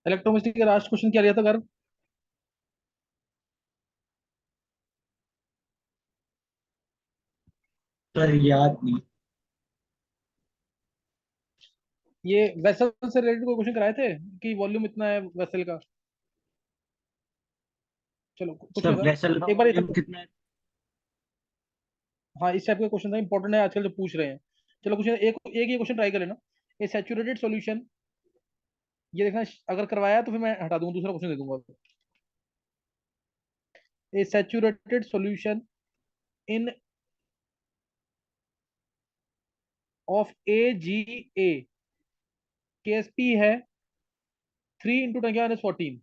इलेक्ट्रोमिस्टिक का last question क्या लिया था कर। सर याद नहीं। ये वेसल से रिलेटेड कोई क्वेश्चन कराए थे कि वॉल्यूम इतना है वेसल का। चलो कुछ सर नहीं था। वेसल का एक बार ये था। वॉल्यूम कितना है? हाँ, इस टाइप का क्वेश्चन था, इंपॉर्टेंट है आजकल जो पूछ रहे हैं। चलो क्वेश्चन एक एक ये क्वेश्चन ट्राई कर लेना। ए सैचुरेटेड सॉल्यूशन, ये देखना, अगर करवाया तो फिर मैं हटा दूंगा, दूसरा क्वेश्चन दे दूंगा। A saturated solution in of A G A, K S P है 3 × 10⁻14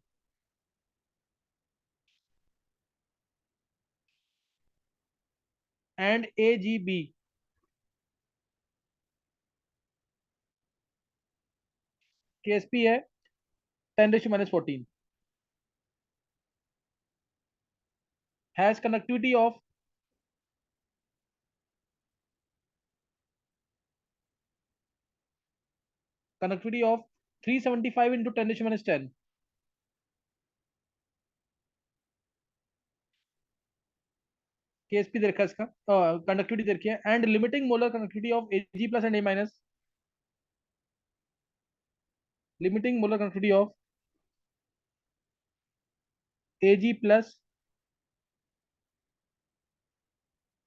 and A G B, K S P है 10⁻14, हैज कनेक्टिविटी ऑफ 375 × 10⁻10। केएसपी दे रखा है इसका, कंडक्टिविटी दे रखी है, and limiting molar connectivity of A G plus and A minus, limiting molar connectivity of A G plus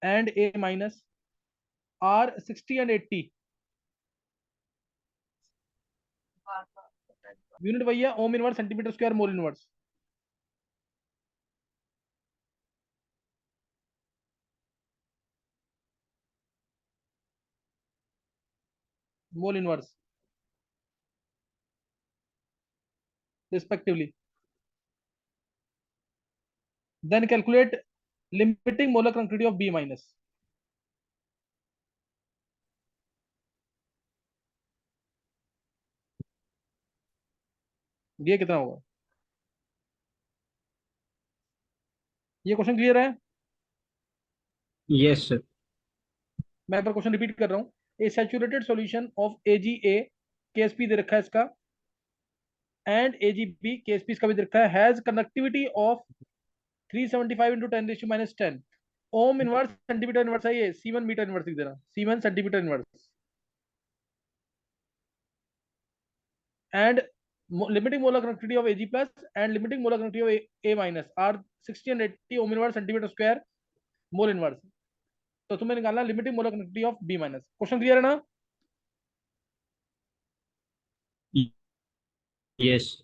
and A minus are 60 and 80। Unit वही है, ohm inverse centimetre square mole inverse. Mole inverse respectively. Then calculate limiting molar connectivity of B minus. ये कितना होगा? ये question clear है? Yes sir. मैं एक बार क्वेश्चन रिपीट कर रहा हूँ। A saturated solution of A G A, K S P दे रखा है इसका, and A G B, K S P इसका भी दे रखा है, has conductivity of 375 × 10⁻10 ohm inverse centimetre inverse है, ये सीवन मीटर इनवर्स लिख देना, सीवन centimetre inverse. And limiting molar connectivity of A G plus and limiting molar connectivity of A minus are 60 and 80 ohm inverse centimetre square mole inverse. तो तुम्हें निकालना limiting molar connectivity of B minus. Question clear है ना? Yes.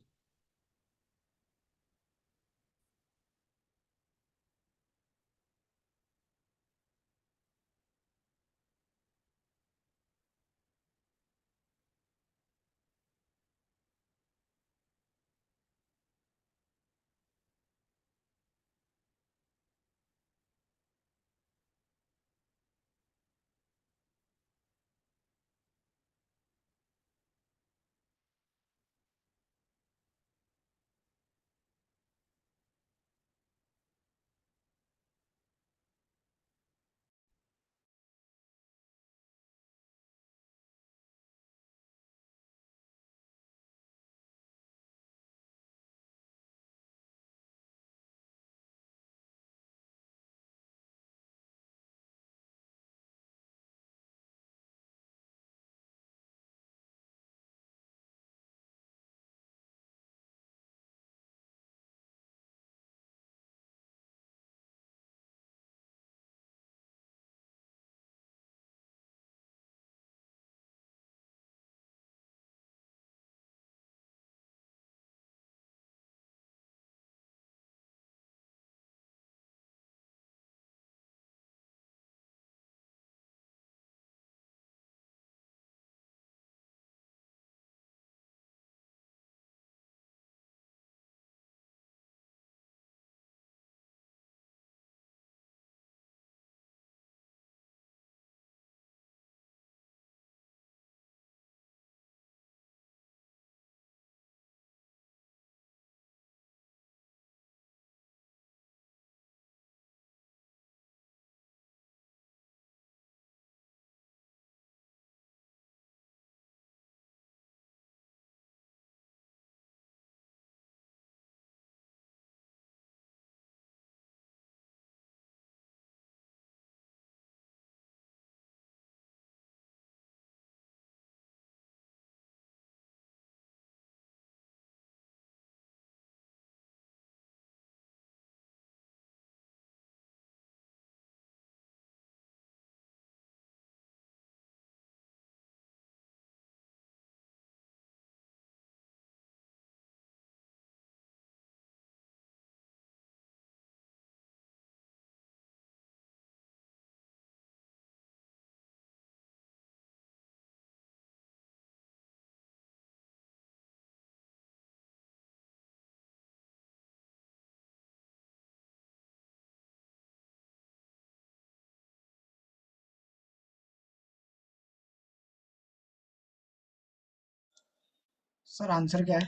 Sir answer क्या है?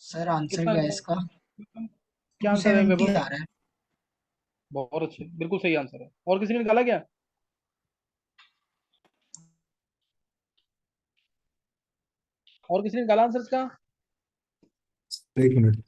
Sir answer कितना क्या है इसका? क्या टू आंसर है सेवेंटी वैभव? आ रहा है। बहुत अच्छे, बिल्कुल सही आंसर है। और किसी ने निकाला क्या? और किसी ने निकाला आंसर इसका? एक मिनट।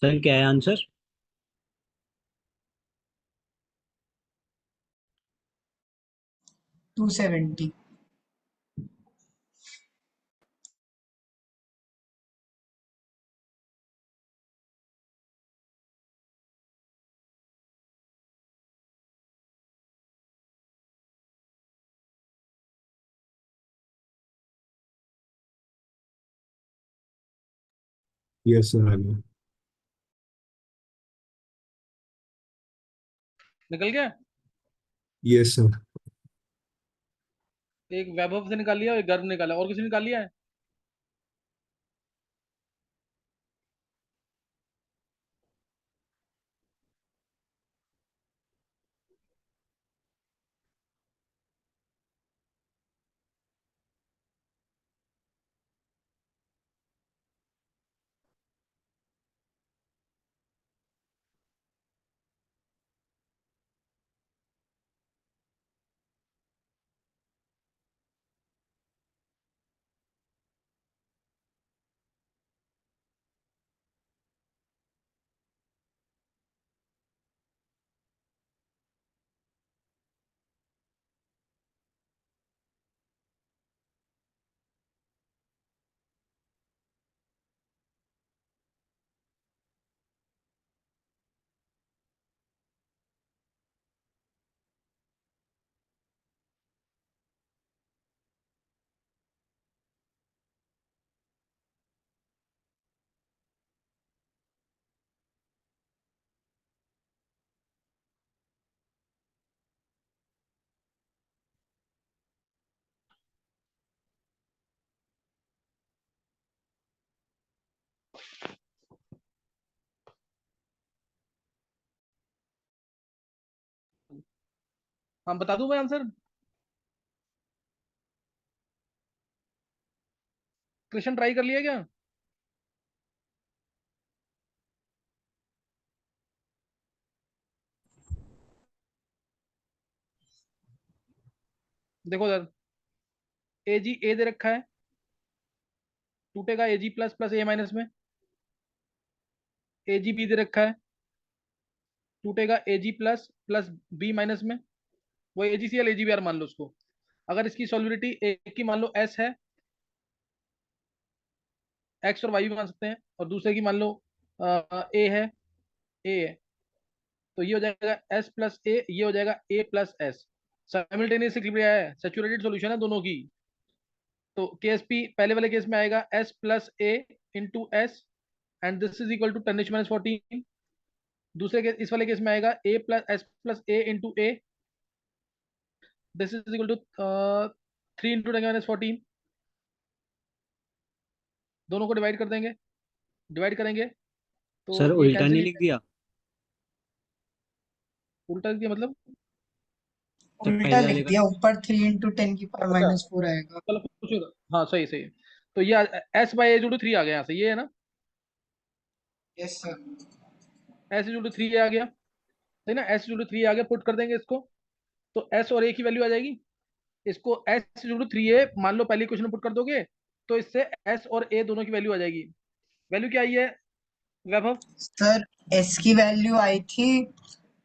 सर क्या है आंसर? 270। यस सर, आ गया। निकल गया? Yes sir. एक वैभव से निकाल लिया और एक गर्भ ने निकाला। और किसी ने निकाल लिया है? हाँ, बता दूं मैं आंसर? क्वेश्चन ट्राई कर लिया क्या? देखो सर, ए जी ए दे रखा है, टूटेगा A G plus plus A minus में। ए जी बी दे रखा है, टूटेगा A G plus plus B minus में। वो A G C L A G B R मान लो उसको। अगर इसकी सॉल्युबिलिटी एक की मान लो एस है, एक्स और वाई भी मान सकते हैं, और दूसरे की मान लो ए है, ए है, तो ये हो जाएगा एस प्लस ए, ये हो जाएगा ए प्लस एस। साइमल्टेनियसली लिया है, सैचुरेटेड सॉल्यूशन है दोनों की। तो केस पी पहले वाले केस में आएगा S plus A into S, and this is equal to 10⁻14। दूसरे केस, इस वाले केस में आएगा A plus S plus A into A, this is equal to 3 into 10⁻14। दोनों को डिवाइड कर देंगे, डिवाइड करेंगे तो सर ये उल्टा कैंसिल नहीं ही। लिख दिया? उल्टा किया मतलब? सर उल्टा पहले लिख वाले का। दिया, ऊपर 3 × 10⁻⁴ अच्छा, आएगा। चलो कुछ हाँ, सही सही। तो ये एस बाई एज 3 आ गया यहाँ से, ये है ना? Yes sir. S is to 3 आ गया, सही ना? एस इज 3 आ गया, पुट कर देंगे इसको, तो एस और ए की वैल्यू आ जाएगी। इसको एस इज 3 ए मान लो, पहले क्वेश्चन में पुट कर दोगे तो इससे एस और ए दोनों की वैल्यू आ जाएगी। वैल्यू क्या आई है वैभव? सर एस की वैल्यू आई थी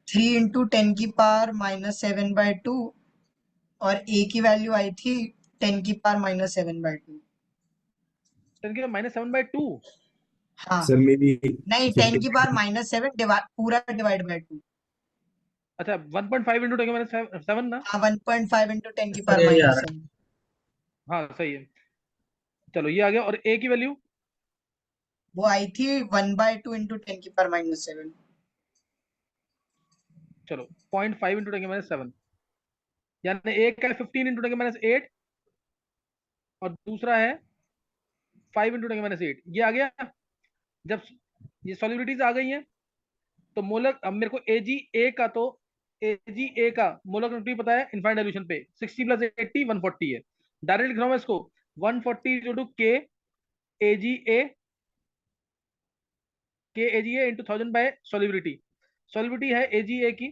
3 × 10⁻⁻⁷/2, और ए की वैल्यू आई थी 10⁻⁻⁷/2। 10 की पावर -7/2। हाँ सर मेरी नहीं, सर 10 की पावर -7 पूरा डिवाइड बाय 2। अच्छा 1.5 इंटू 10 की पावर 7 ना। हाँ 1.5 इंटू 10 की सर पावर यही आ रहा है। -7। हाँ सही है। चलो ये आ गया। और ए की वैल्यू वो आई थी 1/2 इंटू 10 की पावर -7। चलो 0.5 इंटू 10 की -7, यानी एक का 15 इंटू 10 की -8 और दूसरा है 5 इंटू 10 की -8। ये आ गया। जब ये सॉलिबिलिटीज आ गई हैं तो मोलर, अब मेरे को एजी ए का, तो एजी ए का मोलर कंडक्टिविटी पता है इनफाइनाइट डाइल्यूशन पे 60 + 80 140 है। डायरेक्ट लिख रहा हूं मैं इसको 140 के एजी ए, के एजी ए इंटू 1000 बाय सॉलिबिलिटी। सॉलिबिलिटी है एजी ए की,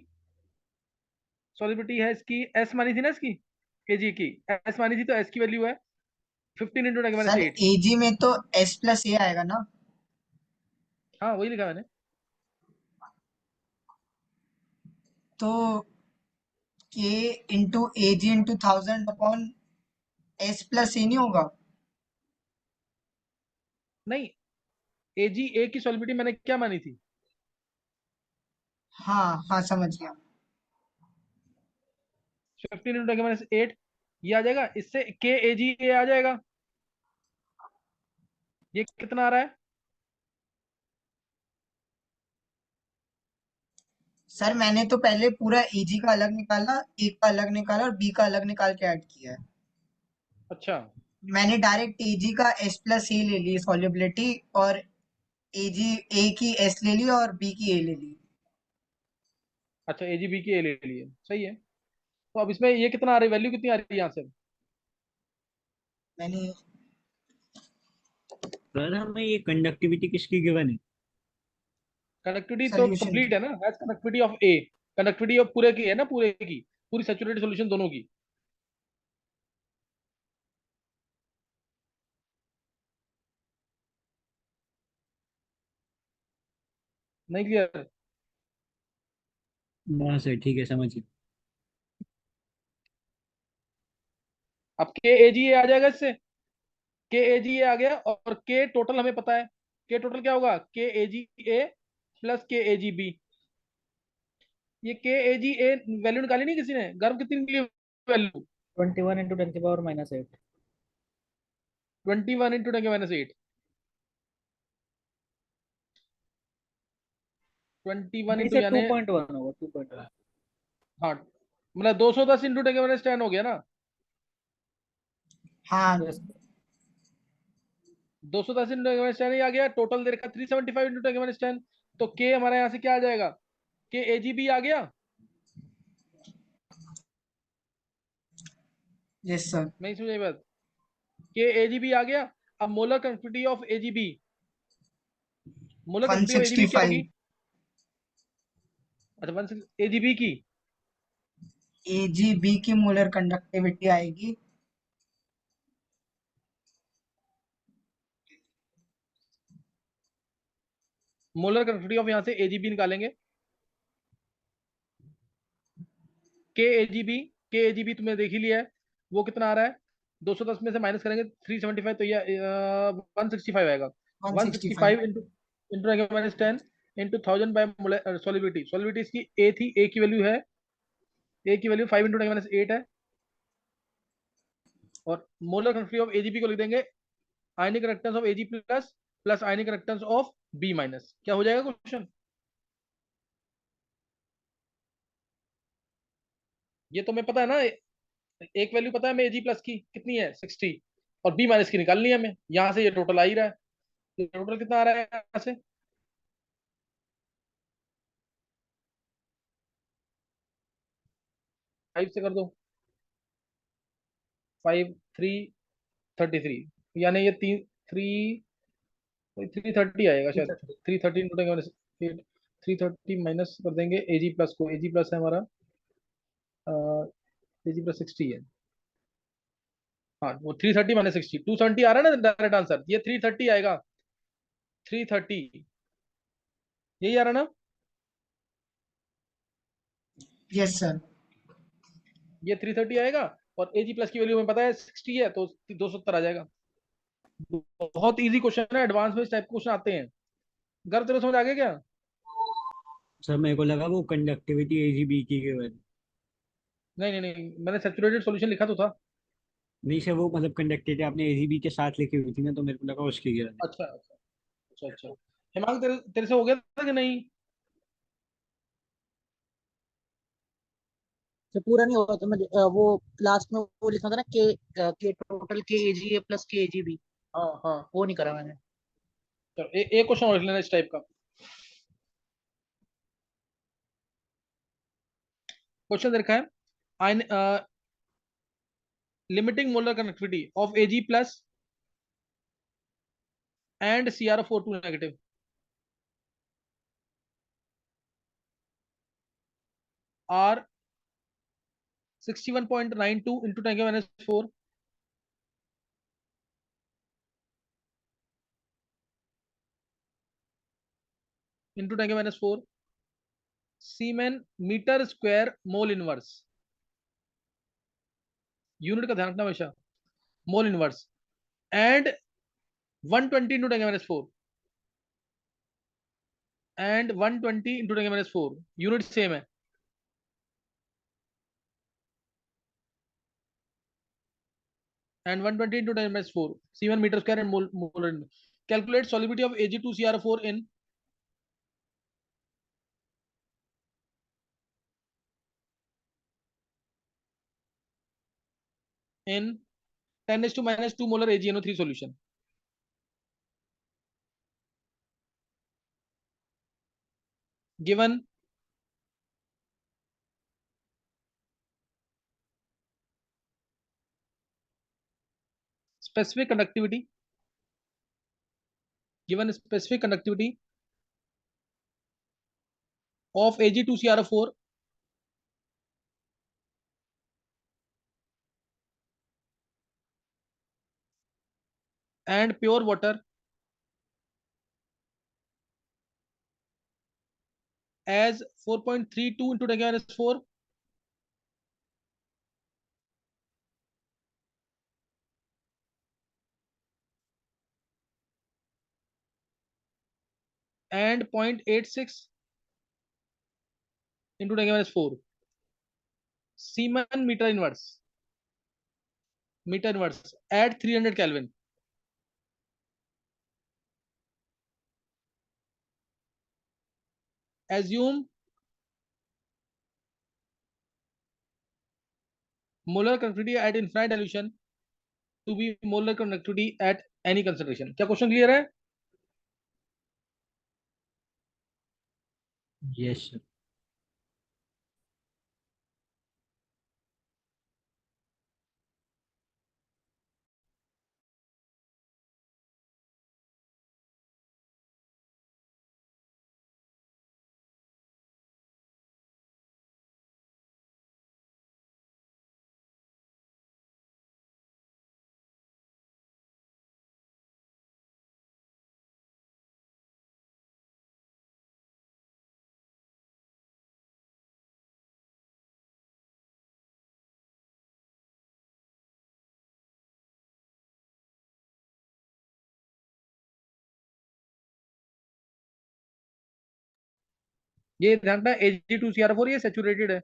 सॉलिबिलिटी है इसकी एस मानी थी ना इसकी, एजी की एस मानी थी, तो एस की वैल्यू है 15 इंटू 10 सर की -8। एजी में तो S+A आएगा ना। हाँ वही लिखा मैंने। तो K into AG into 1000 upon S+A नहीं होगा। नहीं, एजी ए की सॉलिबिलिटी मैंने क्या मानी थी? हाँ हाँ समझ गया। 15 इंटू 10 की -8 ये आ जाएगा, इससे के एजी ए आ जाएगा। ये कितना आ रहा है? सर मैंने तो पहले पूरा AG का अलग निकाला, A का अलग निकाला और B का अलग निकाल के ऐड किया है। अच्छा मैंने डायरेक्ट AG का S+A ले ली सॉल्युबिलिटी, और AG A की S ले ली और B की A ले ली। अच्छा, एजीबी की ए ले लिए, सही है। तो अब इसमें ये कितना आ रही है, वैल्यू कितनी आ रही है यहाँ से? मैंने सर हमें ये कंडक्टिविटी किसकी गिवन है? कनेक्टिविटी तो सॉल्यूशन कंप्लीट की। है ना, has connectivity of A. Connectivity of पूरे की है ना, पूरे की पूरी सैचुरेटेड सॉल्यूशन दोनों की। नहीं क्लियर? हाँ सर ठीक है, समझिए। अब के एजी ए आ जाएगा इससे, के एजी ए आ गया, और के टोटल हमें पता है। के टोटल क्या होगा? के एजी ए प्लस के एजी बी। ये के एजी ए वैल्यू निकाली नहीं किसी ने? गर्भ कितनी निकली वैल्यू? 21 इंटू 10 की पावर -8। 21 इंटू 10 की -8। 21 नहीं इंटू सर, यानी 2.1 होगा, 2.1। हाँ, मतलब 210 इंटू 10 की -10 हो गया ना। हाँ यस। 210 इंटू 10 की -10 ही आ गया। टोटल दे रखा 375 इंटू 10 की -10। तो के हमारे यहाँ से क्या आ जाएगा? के एजीबी आ गया। Yes sir. नहीं समझे बात? के एजीबी आ गया। अब molar conductivity of A G B, molar conductivity of A G B क्या 165। होगी? अच्छा 1 एजीबी की, AgB की मोलर कंडक्टिविटी आएगी मोलर कंडक्टिविटी ऑफ यहाँ से एजीबी निकालेंगे। के एजीबी, के एजीबी तुमने देख ही लिया है, वो कितना आ रहा है? 210 में से माइनस करेंगे 375, तो ये 165 आएगा। 165। 165 into into -10 into 1000 by solubility. Solubility इसकी ए थी, ए की वैल्यू है, ए की वैल्यू 5 इंटू 10 8 है। और मोलर कंडक्टिविटी ऑफ एजीबी को लिख देंगे ionic reactance of A G plus plus ionic reactance of B minus. क्या हो जाएगा क्वेश्चन? ये तो मैं पता है ना, एक वैल्यू पता है हमें एजी प्लस की कितनी है 60, और बी माइनस की निकालनी है हमें। यहाँ से ये टोटल आ ही रहा है। ये टोटल कितना आ रहा है यहाँ से? फाइव से कर दो, 5 3 33, यानी ये 330 आएगा शायद। 330 इंटू 330 माइनस कर देंगे एजी प्लस को। एजी प्लस है हमारा, एजी प्लस 60 है। हाँ वो 330 माइनस 60 270 आ रहा है ना डायरेक्ट आंसर। ये 330 आएगा, 330 यही आ रहा ना। Yes sir. ये 330 आएगा, और एजी प्लस की वैल्यू हमें पता है 60 है, तो 270 आ जाएगा। बहुत इजी क्वेश्चन है, एडवांस में इस टाइप के क्वेश्चन आते हैं। गर्व तेरे समझ आ गया क्या? सर मेरे को लगा वो कंडक्टिविटी एजीबी की गिवन है। नहीं नहीं नहीं, मैंने सैचुरेटेड सॉल्यूशन लिखा तो था। नहीं सर, वो मतलब कंडक्टिविटी आपने एजीबी के साथ लिखी हुई थी ना, तो मेरे को लगा उसकी गिवन है। अच्छा अच्छा अच्छा अच्छा। हेमांग तेरे तेरे से हो गया था कि नहीं? तो पूरा नहीं होगा तो मैं वो लास्ट में वो लिखा था ना के टोटल के एजी ए प्लस के एजी बी, हाँ हाँ। वो नहीं करा मैंने। चलो एक क्वेश्चन और लिख लेना इस टाइप का। क्वेश्चन दे रखा है, ion limiting molar connectivity of Ag plus and CrO2 negative are 61.92 into 10⁻⁴ into 10⁻⁴ siemen metre square mole inverse. Unit का ध्यान रखना हमेशा, mole inverse. And 120 into 10⁻⁴ and 120 into 10⁻⁴ unit same है। And 120 into 10⁻⁴ siemen metre square and mole. Calculate solubility of Ag2CrO4 in 10⁻⁻² molar AgNO3 solution. Given specific conductivity, of Ag2CrO4 and pure water as 4.32 into 10⁻⁴ and 0.86 into 10⁻⁴ Siemens meter inverse at 300 Kelvin. Assume molar conductivity at infinite dilution to be molar conductivity at any concentration. क्या question clear है? Yes sir. ये ध्यान रखना, Ag2CrO4 ये saturated है।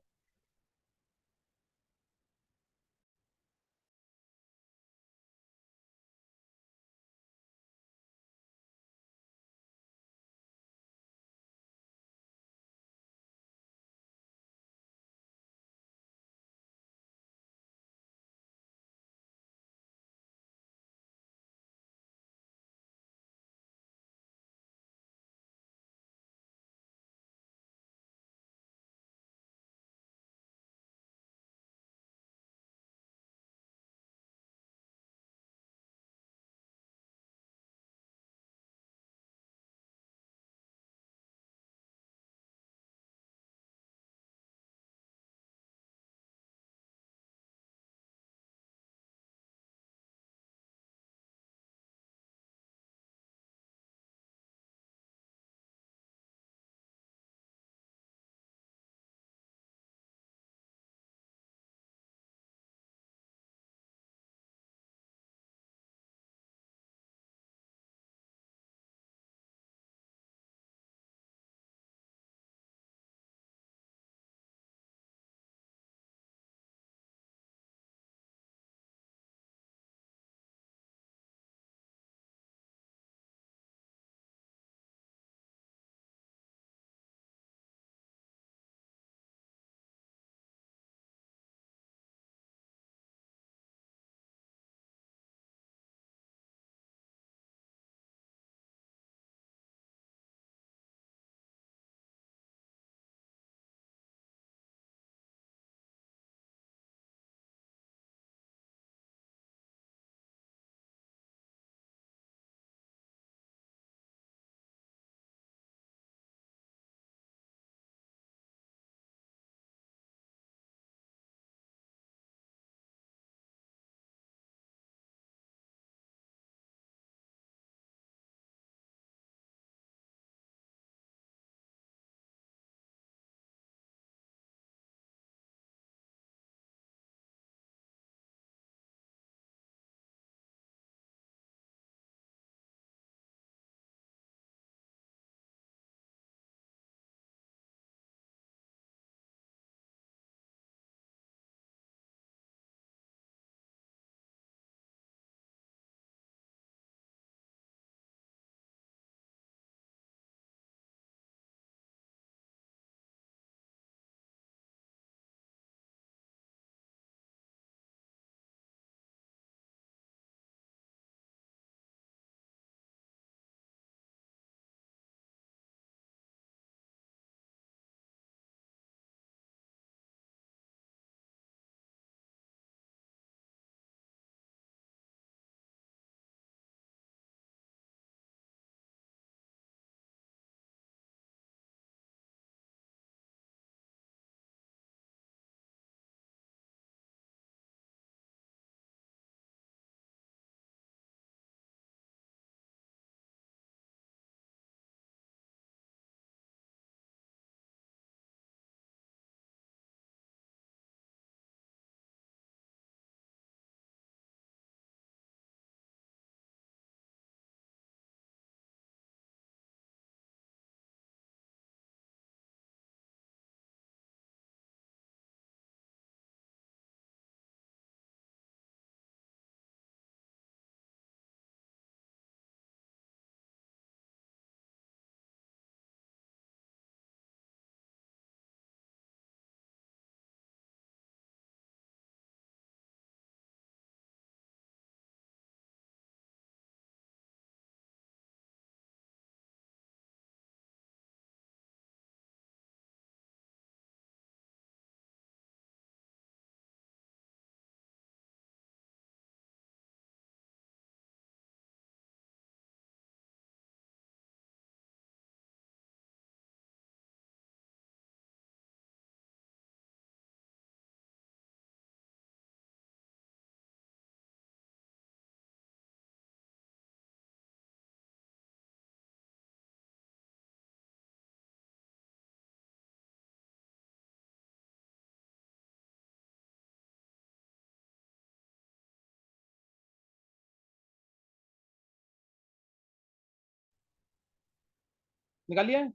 निकाल लिया है?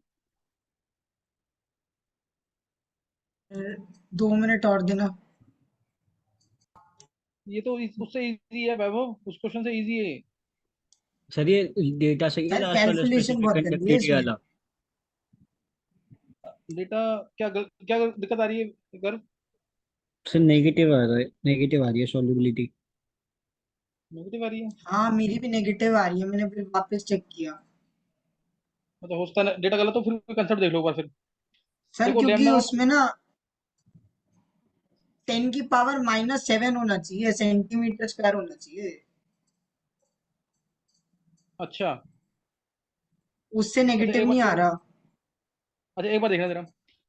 2 मिनट और देना। ये तो उससे इजी है वैभव, उस क्वेश्चन से इजी है। सर ये डेटा सही है सर लास्ट वाला, कैलकुलेशन स्पेसिफिक बहुत गंदी है कंडक्टिविटी इसमें। वाला? डेटा क्या दिक्कत आ रही है गर्भ? सर नेगेटिव आ रहा है, नेगेटिव आ रही है सॉल्युबिलिटी। नेगेटिव आ रही है? हाँ मेरी भी नेगेटिव आ रही है, मैंने फिर वापस चेक किया। मतलब हो सकता है डेटा गलत हो, फिर कंसेप्ट देख लो एक बार फिर। सर देखो क्योंकि लेमना। उसमें ना 10⁻⁻7 होना चाहिए, सेंटीमीटर स्क्वायर होना चाहिए, अच्छा उससे अच्छा नेगेटिव एक नहीं बार आ रहा। अच्छा एक बार देखना जरा।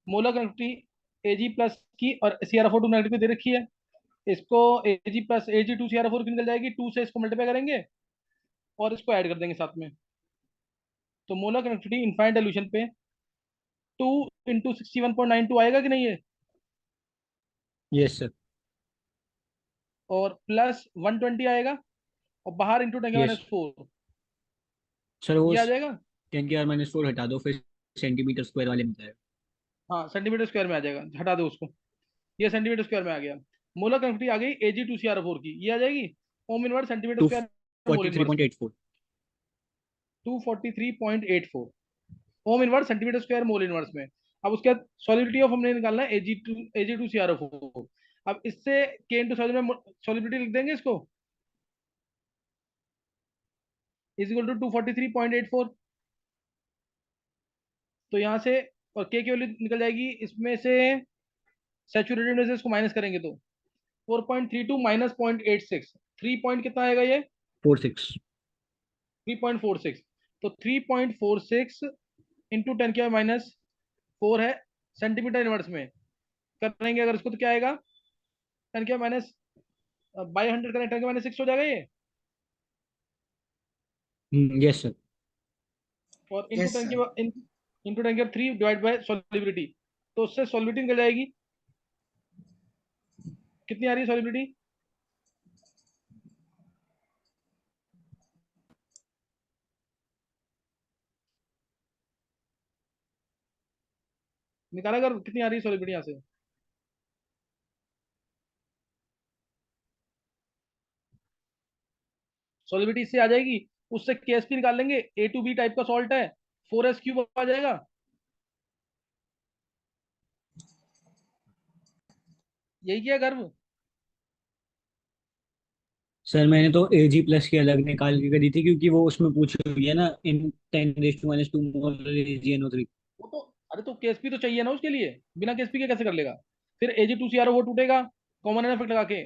मोलर कनेक्टिविटी एजी प्लस की और CrO2 नेगेटिव दे रखी है। इसको एजी प्लस Ag2 CrO4 की निकल जाएगी, 2 से इसको मल्टीप्लाई करेंगे और इसको ऐड कर देंगे साथ में। तो मोलर कनेक्टिविटी इनफाइनाइट डाइल्यूशन पे 2 × 61.92 आएगा कि नहीं है? Yes sir. और प्लस 120 आएगा, और बाहर इंटू 10 यस माइनस 4 सर, वो ये आ जाएगा। 10⁻⁻4 हटा दो, फिर सेंटीमीटर स्क्वायर वाले में जाएगा। हाँ सेंटीमीटर स्क्वायर में आ जाएगा, हटा दो उसको। ये सेंटीमीटर स्क्वायर में आ गया। मोलर कनेक्टिविटी आ गई Ag2 CrO4 की, ये आ जाएगी ohm inverse centimetre to square mole forty three inverse point में। Eight four 243.84 ohm inverse centimetre square mole inverse में। अब उसके बाद सॉलिबिलिटी ऑफ हमने निकालना है Ag2 CrO4। अब इससे K इंटू सॉलिबिलिटी लिख देंगे इसको, इज इक्वल टू 243.84। तो यहाँ से और K की वैल्यू निकल जाएगी इसमें से, सैचुरेटेड में से इसको माइनस करेंगे तो 4.32 माइनस 0.86, 3 पॉइंट कितना आएगा ये? 46। 3.46। तो 3.46 इंटू 10⁻⁻4 है सेंटीमीटर इनवर्स में। करेंगे अगर इसको तो क्या आएगा? 10⁻⁻, बाई 100 करें 10⁻⁶ हो जाएगा ये। Yes sir. और इंटू यस 10 सर। के इंटू 10⁻³ डिवाइड बाय सॉलिबिलिटी। तो उससे सॉलिबिलिटी निकल जाएगी, कितनी आ रही है सॉलिबिलिटी? निकाला अगर कितनी आ रही है सॉलिबिलिटी यहाँ से? सॉलिबिलिटी इससे आ जाएगी, उससे KSP निकाल लेंगे, A2B टाइप का सॉल्ट है, 4S³ आ जाएगा। यही क्या गर्व? सर मैंने तो Ag+ की अलग निकाल के करी थी, क्योंकि वो उसमें पूछी हुई है ना, इन 10⁻² मोलर AgNO3। वो तो, अरे तो KSP तो चाहिए ना उसके लिए, बिना KSP के कैसे कर लेगा? फिर Ag2 CrO टूटेगा, कॉमन इफेक्ट लगा के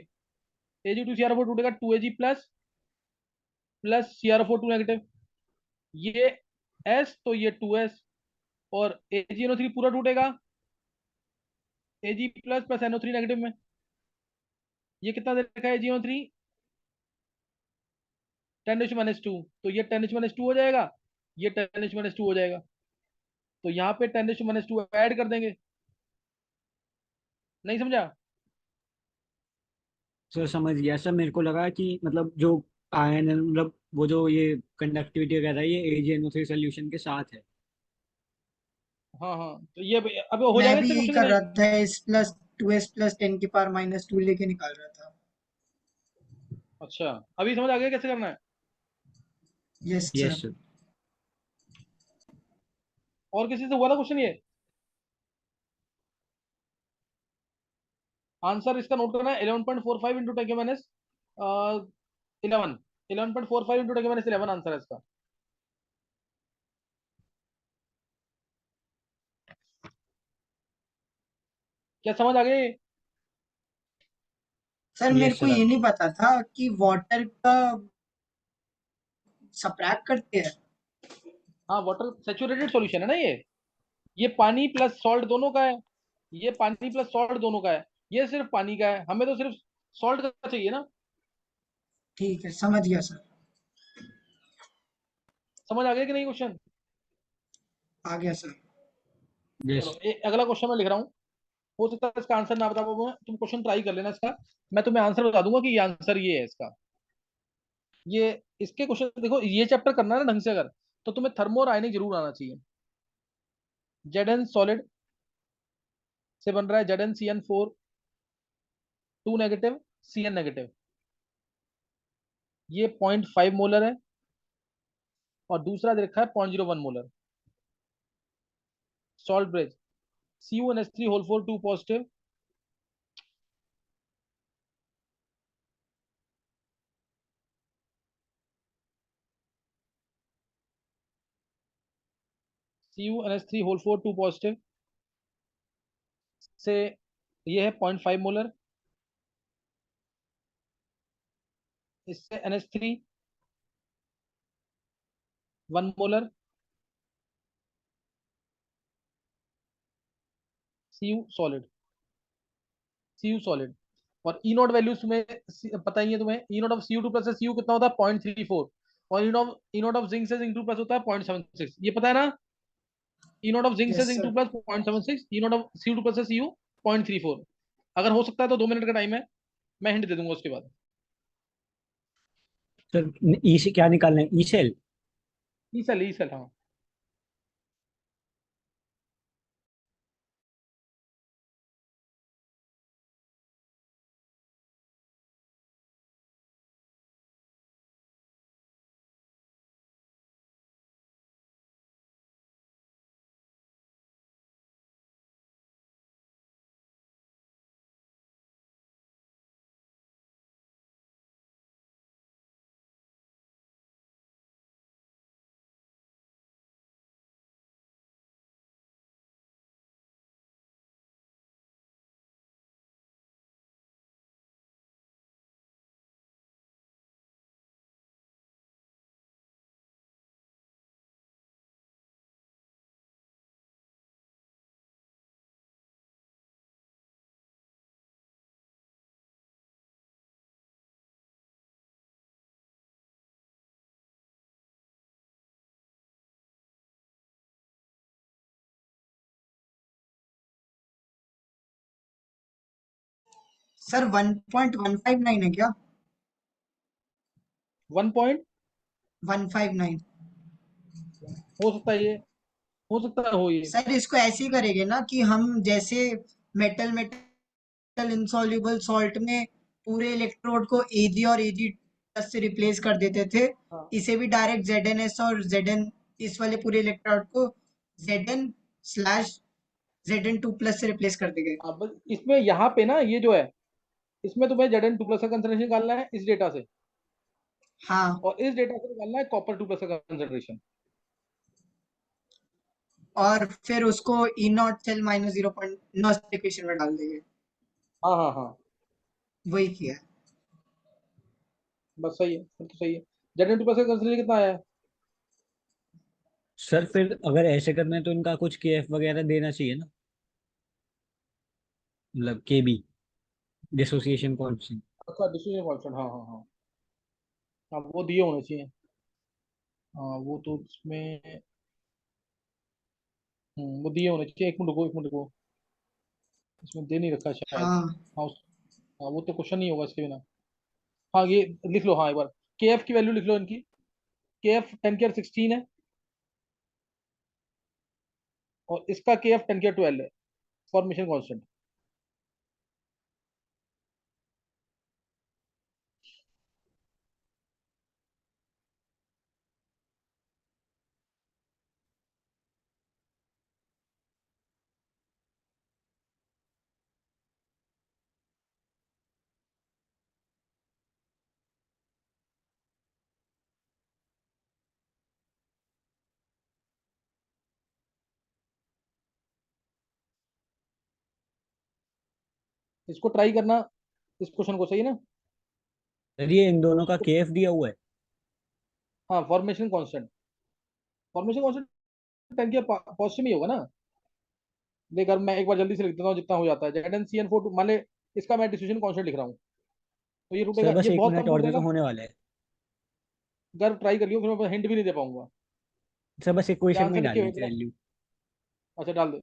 Ag2 CrO टूटेगा, 2Ag plus plus CrO2 negative, ये S तो ये 2S, और AgNO3 पूरा टूटेगा Ag plus plus NO3 negative में। ये कितना दे रखा है AgNO3? 10⁻²। तो ये 10⁻² हो जाएगा, ये 10⁻² हो जाएगा। तो यहाँ पे 10⁻² ऐड कर देंगे। नहीं समझा? सर समझ गया सर, मेरे को लगा कि मतलब जो आयन है, मतलब वो जो ये कंडक्टिविटी वगैरह है, ये AgNO3 सोल्यूशन के साथ है। हाँ हाँ, तो ये अब हो मैं जाएगा भी इससे यही क्वेश्चन कर नहीं? रहा था, S+2S+ 10⁻⁻2 लेके निकाल रहा था। अच्छा अभी समझ आ गया कैसे करना है? Yes yes sir. सर। और किसी से हुआ था क्वेश्चन ये? आंसर इसका नोट करना है, 11.45 इंटू 10⁻11, 11.45 इंटू 10⁻11 आंसर है इसका। क्या समझ आ गई? सर मेरे यस को सर ये आगे। नहीं पता था कि वाटर का सबट्रैक्ट करते हैं। हाँ वाटर सेचुरेटेड सॉल्यूशन है ना ये पानी प्लस सॉल्ट दोनों का है, ये पानी प्लस सॉल्ट दोनों का है, ये सिर्फ पानी का है, हमें तो सिर्फ सॉल्ट का चाहिए ना। ठीक है, समझ गया सर। समझ आ गया कि नहीं क्वेश्चन? आ गया सर। यस। चलो अगला क्वेश्चन मैं लिख रहा हूँ। हो सकता है इसका आंसर ना बता पाऊँ मैं, तुम क्वेश्चन ट्राई कर लेना इसका, मैं तुम्हें आंसर बता दूंगा कि ये आंसर ये है इसका। ये इसके क्वेश्चन देखो, ये चैप्टर करना है ना ढंग से अगर, तो तुम्हें थर्मो और आयनिक जरूर आना चाहिए। Zn सॉलिड से बन रहा है ZnCN4 2 नेगेटिव Cn नेगेटिव, ये 0.5 मोलर है, और दूसरा दे रखा है 0.01 molar. Salt bridge CuNH3 whole 4 2 positive, CuNH3 whole 4 2 positive से ये है 0.5 मोलर, इससे NH3 1 मोलर, Cu सॉलिड। और ई नॉट वैल्यूज तुम्हें पता ही है, तुम्हें E naught of Cu2 plus Cu कितना होता है 0.34, और ई नॉट ऑफ जिंक से जिंक 2 प्लस होता है 0.76, ये पता है ना। ई नॉट ऑफ जिंक से yes zinc 2 sir. Plus 0.76, E naught of Cu2 plus Cu 0.34। अगर हो सकता है तो 2 मिनट का टाइम है, मैं हिंट दे दूंगा उसके बाद। सर ई से क्या निकालना है, ई सेल? ई सेल हाँ। सर 1.159 है क्या? 1 159। हो सकता है ये, हो सकता है हो ये। सर इसको ऐसे ही करेंगे ना कि हम जैसे मेटल मेटल इनसॉल्युबल सॉल्ट में पूरे इलेक्ट्रोड को Ag और Ag प्लस से रिप्लेस कर देते थे, हाँ इसे भी डायरेक्ट ZnS और Zn, इस वाले पूरे इलेक्ट्रोड को Zn/Zn2 प्लस से रिप्लेस कर देंगे। अब इसमें यहाँ पे ना ये जो है, इसमें तुम्हें Zn2 प्लस का कंसंट्रेशन निकालना है इस डेटा से, हाँ, और इस डेटा से निकालना है कॉपर 2 प्लस का कंसंट्रेशन। और फिर उसको E0 सेल माइनस 0.9 इक्वेशन में डाल देंगे। हाँ हाँ हाँ, वही किया है। बस सही है, फिर तो सही है। Zn2 प्लस का कंसंट्रेशन कितना आया है? सर फिर अगर ऐसे करना है तो इनका कुछ केएफ वगैरह देना चाहिए ना, मतलब केबी, डिसोसिएशन कांस्टेंट। अच्छा डिसीजन कांस्टेंट, हाँ हाँ हाँ हाँ, वो दिए होने चाहिए। हाँ वो तो इसमें, वो दिए होने चाहिए। एक मिनट रुको, एक मिनट रुको, इसमें दे नहीं रखा शायद। हाँ हाँ हाँ वो तो क्वेश्चन नहीं होगा इसके बिना। हाँ ये लिख लो, हाँ एक बार के एफ की वैल्यू लिख लो इनकी। के एफ 10 की 16 है, और इसका के एफ 10 की 12 है, फॉर्मेशन कांस्टेंट। इसको ट्राई करना, इस क्वेश्चन को, सही है ना। सर ये इन दोनों का इसको, केएफ दिया हुआ है। हाँ फॉर्मेशन कांस्टेंट, फॉर्मेशन कांस्टेंट 10 के पॉजिटिव ही होगा ना। देख अगर मैं एक बार जल्दी से लिख देता हूँ जितना हो जाता है। Zn CN4 मान ले, इसका मैं डिसीजन कांस्टेंट लिख रहा हूँ, तो ये सर टूटेगा, बस ये एक बहुत मिनट कम और टूट दे तो जाएगा। होने वाला है। अगर ट्राई कर लियो फिर मैं हिंट भी नहीं दे पाऊंगा। सर बस इक्वेशन ध्यान में से ही लिखे डालनी हुए थी थे। वैल्यू। अच्छा डाल दे।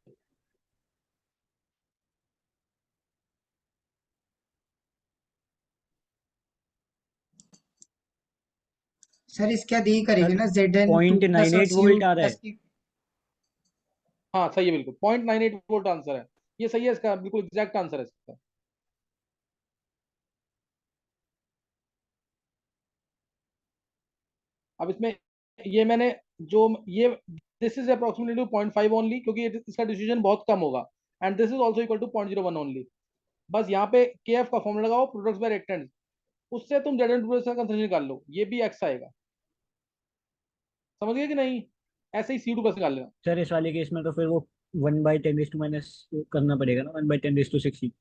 सर इसके बाद यही सर करेंगे ना, Zn2 पॉइंट नाइन प्लस और एट Cu वोल्ट आ रहा प्लस है। की। हाँ सही है बिल्कुल, 0.98 वोल्ट आंसर है, ये सही है इसका, बिल्कुल एग्जैक्ट आंसर है इसका। अब इसमें ये मैंने जो ये दिस इज अप्रोक्सीमेटली 0.5 ओनली, क्योंकि इसका डिसीजन बहुत कम होगा, and this is also equal to 0.01 only. बस यहाँ पे के एफ का फॉर्मूला लगाओ, प्रोडक्ट्स बाय रेक्टेंट, उससे तुम जेड एंड का कंसेशन निकाल लो, ये भी एक्स आएगा। समझ गए कि नहीं? ऐसे ही C2 बस निकाल लेना। सर इस वाले केस में तो फिर वो 1/10⁻⁻ करना पड़ेगा ना, 1/10⁻⁶ ही।